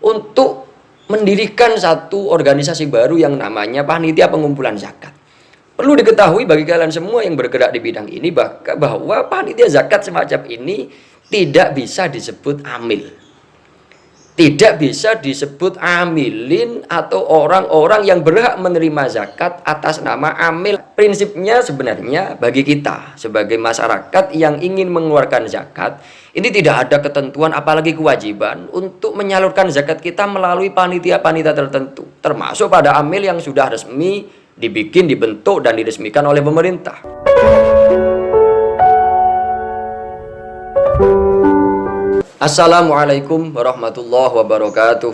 untuk mendirikan satu organisasi baru yang namanya Panitia Pengumpulan Zakat. Perlu diketahui bagi kalian semua yang bergerak di bidang ini bahwa panitia zakat semacam ini tidak bisa disebut amil. Tidak bisa disebut amilin atau orang-orang yang berhak menerima zakat atas nama amil. Prinsipnya sebenarnya bagi kita sebagai masyarakat yang ingin mengeluarkan zakat, ini tidak ada ketentuan apalagi kewajiban untuk menyalurkan zakat kita melalui panitia-panitia tertentu. Termasuk pada amil yang sudah resmi dibentuk dan diresmikan oleh pemerintah. Assalamualaikum warahmatullahi wabarakatuh.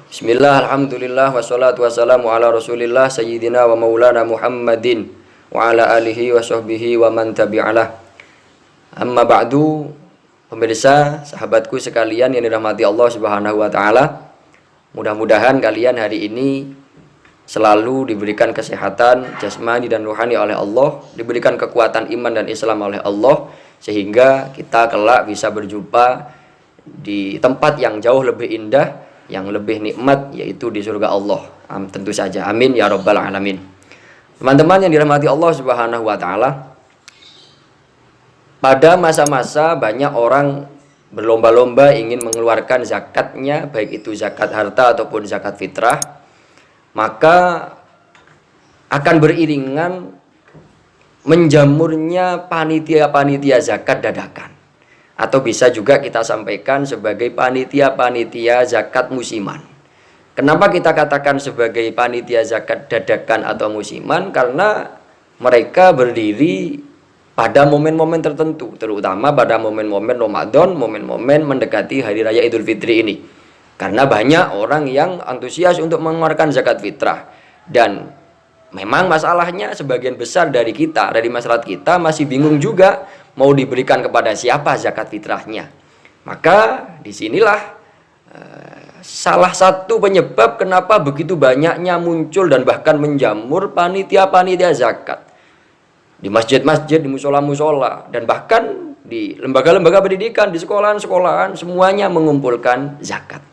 Bismillah, alhamdulillah, wassalatu wassalamu ala rasulillah sayyidina wa maulana Muhammadin wa ala alihi wa sahbihi wa man tabi'alah. Amma ba'du, pemirsa, sahabatku sekalian yang dirahmati Allah Subhanahu wa taala. Mudah-mudahan kalian hari ini selalu diberikan kesehatan jasmani dan rohani oleh Allah, diberikan kekuatan iman dan Islam oleh Allah, sehingga kita kelak bisa berjumpa di tempat yang jauh lebih indah, yang lebih nikmat, yaitu di surga Allah. Tentu saja, amin ya rabbal alamin. Teman-teman yang dirahmati Allah Subhanahu wa taala, pada masa-masa banyak orang berlomba-lomba ingin mengeluarkan zakatnya, baik itu zakat harta ataupun zakat fitrah, maka akan beriringan menjamurnya panitia-panitia zakat dadakan, atau bisa juga kita sampaikan sebagai panitia-panitia zakat musiman. Kenapa kita katakan sebagai panitia zakat dadakan atau musiman? Karena mereka berdiri pada momen-momen tertentu, terutama pada momen-momen Ramadan, momen-momen mendekati Hari Raya Idul Fitri ini. Karena banyak orang yang antusias untuk mengeluarkan zakat fitrah. Dan memang masalahnya sebagian besar dari kita, dari masyarakat kita masih bingung juga mau diberikan kepada siapa zakat fitrahnya. Maka disinilah salah satu penyebab kenapa begitu banyaknya muncul dan bahkan menjamur panitia-panitia zakat. Di masjid-masjid, di musola-musola, dan bahkan di lembaga-lembaga pendidikan, di sekolahan-sekolahan, semuanya mengumpulkan zakat.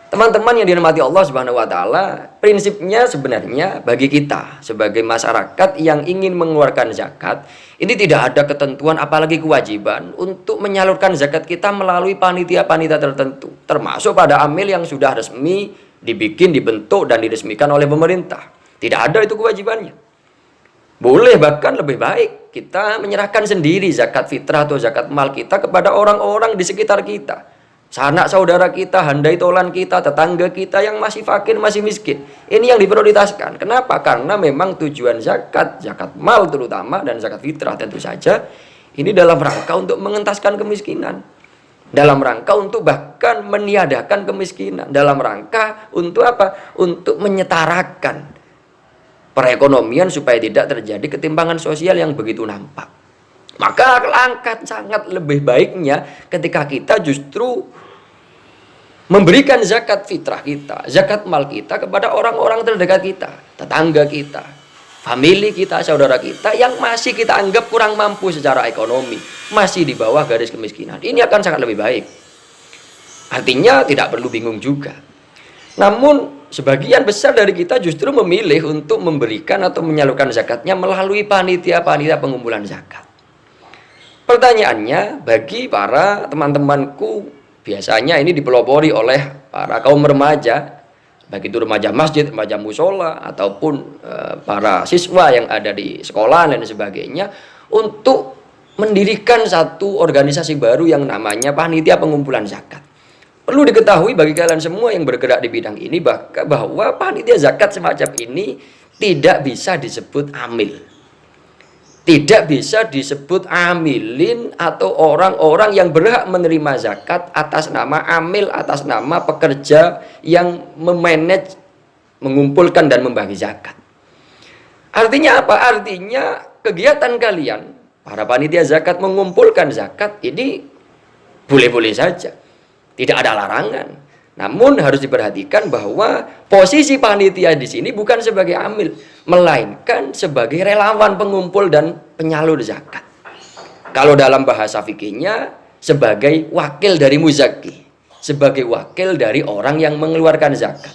Teman-teman yang dirahmati Allah Subhanahu wa taala, prinsipnya sebenarnya bagi kita sebagai masyarakat yang ingin mengeluarkan zakat, ini tidak ada ketentuan apalagi kewajiban untuk menyalurkan zakat kita melalui panitia-panitia tertentu, termasuk pada amil yang sudah resmi dibentuk dan diresmikan oleh pemerintah. Tidak ada itu kewajibannya. Boleh, bahkan lebih baik kita menyerahkan sendiri zakat fitrah atau zakat mal kita kepada orang-orang di sekitar kita. Sanak saudara kita, handai tolan kita, tetangga kita yang masih fakir, masih miskin. Ini yang diprioritaskan. Kenapa? Karena memang tujuan zakat mal terutama, dan zakat fitrah tentu saja, ini dalam rangka untuk mengentaskan kemiskinan. Dalam rangka untuk bahkan meniadakan kemiskinan. Dalam rangka untuk apa? Untuk menyetarakan perekonomian supaya tidak terjadi ketimpangan sosial yang begitu nampak. Maka alangkah sangat lebih baiknya ketika kita justru memberikan zakat fitrah kita, zakat mal kita kepada orang-orang terdekat kita, tetangga kita, famili kita, saudara kita yang masih kita anggap kurang mampu secara ekonomi, masih di bawah garis kemiskinan. Ini akan sangat lebih baik. Artinya tidak perlu bingung juga. Namun sebagian besar dari kita justru memilih untuk memberikan atau menyalurkan zakatnya melalui panitia-panitia pengumpulan zakat. Pertanyaannya, bagi para teman-temanku, biasanya ini dipelopori oleh para kaum remaja, baik itu remaja masjid, remaja musola, ataupun para siswa yang ada di sekolah dan sebagainya, untuk mendirikan satu organisasi baru yang namanya Panitia Pengumpulan Zakat. Perlu diketahui bagi kalian semua yang bergerak di bidang ini bahwa panitia zakat semacam ini tidak bisa disebut amil. Tidak bisa disebut amilin atau orang-orang yang berhak menerima zakat atas nama amil, atas nama pekerja yang memanage, mengumpulkan dan membagi zakat. Artinya apa? Artinya kegiatan kalian, para panitia zakat mengumpulkan zakat ini boleh-boleh saja. Tidak ada larangan. Namun harus diperhatikan bahwa posisi panitia di sini bukan sebagai amil, melainkan sebagai relawan pengumpul dan penyalur zakat. Kalau dalam bahasa fikihnya sebagai wakil dari muzaki, sebagai wakil dari orang yang mengeluarkan zakat.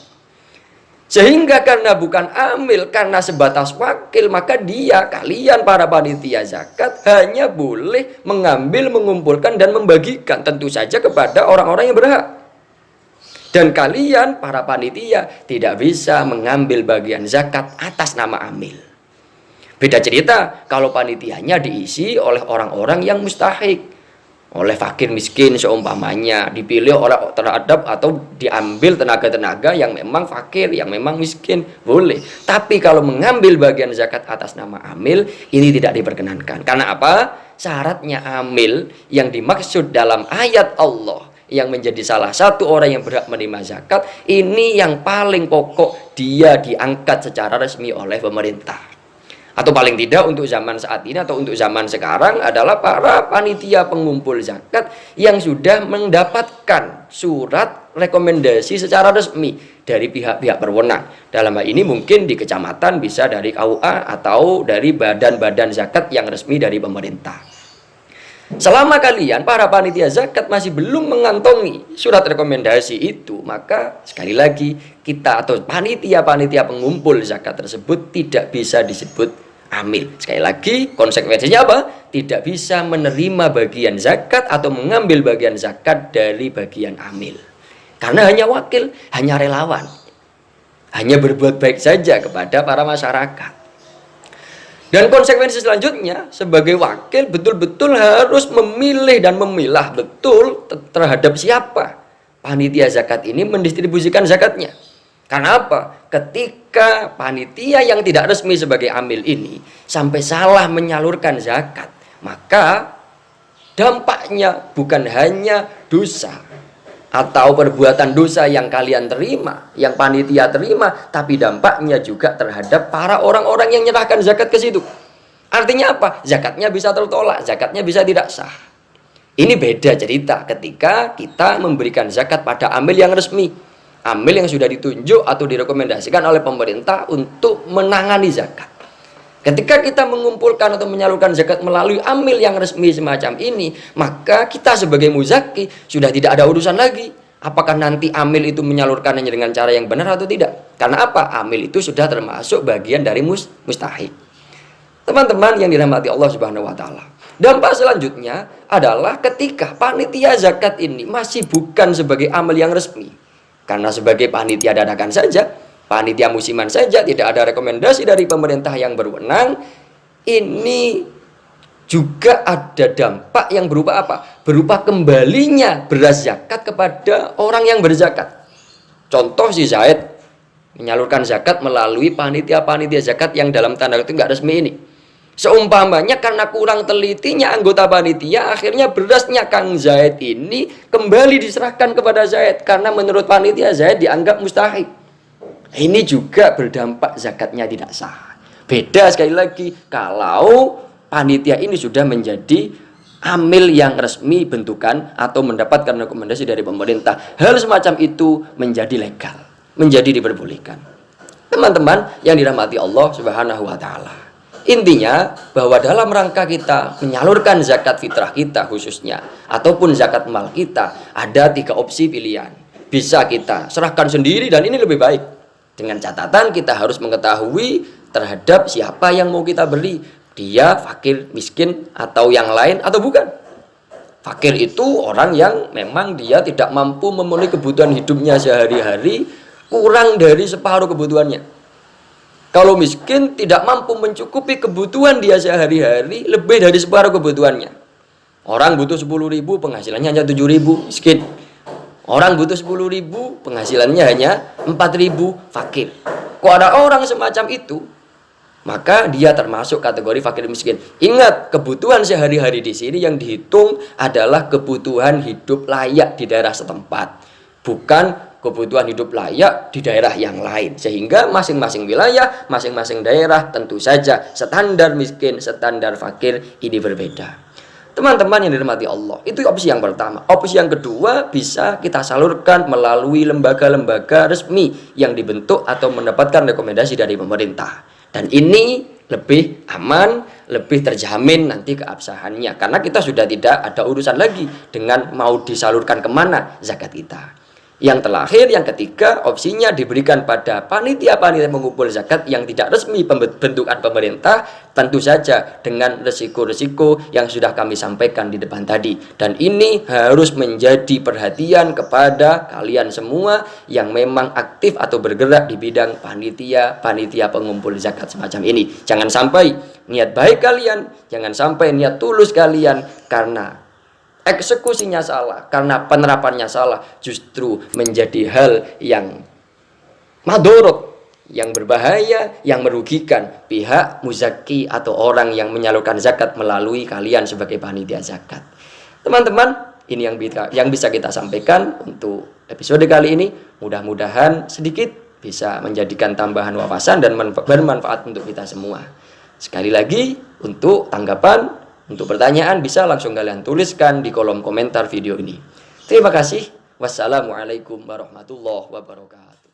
Sehingga karena bukan amil, karena sebatas wakil, maka kalian para panitia zakat hanya boleh mengambil, mengumpulkan, dan membagikan tentu saja kepada orang-orang yang berhak. Dan kalian para panitia tidak bisa mengambil bagian zakat atas nama amil. Beda cerita kalau panitianya diisi oleh orang-orang yang mustahik, oleh fakir miskin seumpamanya, dipilih oleh terhadap atau diambil tenaga-tenaga yang memang fakir, yang memang miskin, boleh. Tapi kalau mengambil bagian zakat atas nama amil, ini tidak diperkenankan. Karena apa? Syaratnya amil yang dimaksud dalam ayat Allah yang menjadi salah satu orang yang berhak menerima zakat, ini yang paling pokok, dia diangkat secara resmi oleh pemerintah. Atau paling tidak untuk zaman saat ini atau untuk zaman sekarang adalah para panitia pengumpul zakat yang sudah mendapatkan surat rekomendasi secara resmi dari pihak-pihak berwenang. Dalam hal ini mungkin di kecamatan bisa dari KUA atau dari badan-badan zakat yang resmi dari pemerintah. Selama kalian para panitia zakat masih belum mengantongi surat rekomendasi itu, maka sekali lagi kita atau panitia-panitia pengumpul zakat tersebut tidak bisa disebut amil. Sekali lagi konsekuensinya apa? Tidak bisa menerima bagian zakat atau mengambil bagian zakat dari bagian amil. Karena hanya wakil, hanya relawan, hanya berbuat baik saja kepada para masyarakat. Dan konsekuensi selanjutnya, sebagai wakil betul-betul harus memilih dan memilah betul terhadap siapa panitia zakat ini mendistribusikan zakatnya. Karena apa? Ketika panitia yang tidak resmi sebagai amil ini sampai salah menyalurkan zakat, maka dampaknya bukan hanya dosa atau perbuatan dosa yang kalian terima, yang panitia terima, tapi dampaknya juga terhadap para orang-orang yang menyerahkan zakat ke situ. Artinya apa? Zakatnya bisa tertolak, zakatnya bisa tidak sah. Ini beda cerita ketika kita memberikan zakat pada amil yang resmi, amil yang sudah ditunjuk atau direkomendasikan oleh pemerintah untuk menangani zakat. Ketika kita mengumpulkan atau menyalurkan zakat melalui amil yang resmi semacam ini, maka kita sebagai muzaki sudah tidak ada urusan lagi. Apakah nanti amil itu menyalurkannya dengan cara yang benar atau tidak? Karena apa? Amil itu sudah termasuk bagian dari mustahik. Teman-teman yang dirahmati Allah Subhanahu wa taala. Dampak selanjutnya adalah ketika panitia zakat ini masih bukan sebagai amil yang resmi. Karena sebagai panitia dadakan saja, panitia musiman saja, tidak ada rekomendasi dari pemerintah yang berwenang, ini juga ada dampak yang berupa apa? Berupa kembalinya beras zakat kepada orang yang berzakat. Contoh si Zaid menyalurkan zakat melalui panitia-panitia zakat yang dalam tanda itu nggak resmi ini. Seumpamanya karena kurang telitinya anggota panitia, akhirnya berasnya Kang Zaid ini kembali diserahkan kepada Zaid karena menurut panitia Zaid dianggap mustahik. Ini juga berdampak zakatnya tidak sah. Beda sekali lagi kalau panitia ini sudah menjadi amil yang resmi bentukan atau mendapatkan rekomendasi dari pemerintah. Hal semacam itu menjadi legal, menjadi diperbolehkan. Teman-teman yang dirahmati Allah Subhanahu wa taala. Intinya bahwa dalam rangka kita menyalurkan zakat fitrah kita khususnya ataupun zakat mal kita, ada 3 opsi pilihan. Bisa kita serahkan sendiri dan ini lebih baik. Dengan catatan kita harus mengetahui terhadap siapa yang mau kita beri. Dia fakir, miskin atau yang lain atau bukan. Fakir itu orang yang memang dia tidak mampu memenuhi kebutuhan hidupnya sehari-hari, kurang dari separuh kebutuhannya. Kalau miskin tidak mampu mencukupi kebutuhan dia sehari-hari lebih dari separuh kebutuhannya. Orang butuh 10.000, penghasilannya hanya 7.000, miskin. Orang butuh 10.000, penghasilannya hanya 4.000, fakir. Kok ada orang semacam itu? Maka dia termasuk kategori fakir miskin. Ingat, kebutuhan sehari-hari di sini yang dihitung adalah kebutuhan hidup layak di daerah setempat, bukan kebutuhan hidup layak di daerah yang lain. Sehingga masing-masing wilayah, masing-masing daerah tentu saja standar miskin, standar fakir ini berbeda. Teman-teman yang dirahmati Allah, itu opsi yang pertama. Opsi yang kedua bisa kita salurkan melalui lembaga-lembaga resmi yang dibentuk atau mendapatkan rekomendasi dari pemerintah. Dan ini lebih aman, lebih terjamin nanti keabsahannya, karena kita sudah tidak ada urusan lagi dengan mau disalurkan kemana zakat kita. Yang terakhir, yang ketiga, opsinya diberikan pada panitia-panitia mengumpul zakat yang tidak resmi bentukan pemerintah, tentu saja dengan resiko-resiko yang sudah kami sampaikan di depan tadi. Dan ini harus menjadi perhatian kepada kalian semua yang memang aktif atau bergerak di bidang panitia pengumpul zakat semacam ini. Jangan sampai niat baik kalian, jangan sampai niat tulus kalian karena eksekusinya salah, karena penerapannya salah, justru menjadi hal yang madorot, yang berbahaya, yang merugikan pihak muzaki atau orang yang menyalurkan zakat melalui kalian sebagai panitia zakat. Teman-teman, ini yang bisa kita sampaikan untuk episode kali ini. Mudah-mudahan sedikit bisa menjadikan tambahan wawasan dan bermanfaat untuk kita semua. Sekali lagi, untuk tanggapan, untuk pertanyaan bisa langsung kalian tuliskan di kolom komentar video ini. Terima kasih. Wassalamualaikum warahmatullahi wabarakatuh.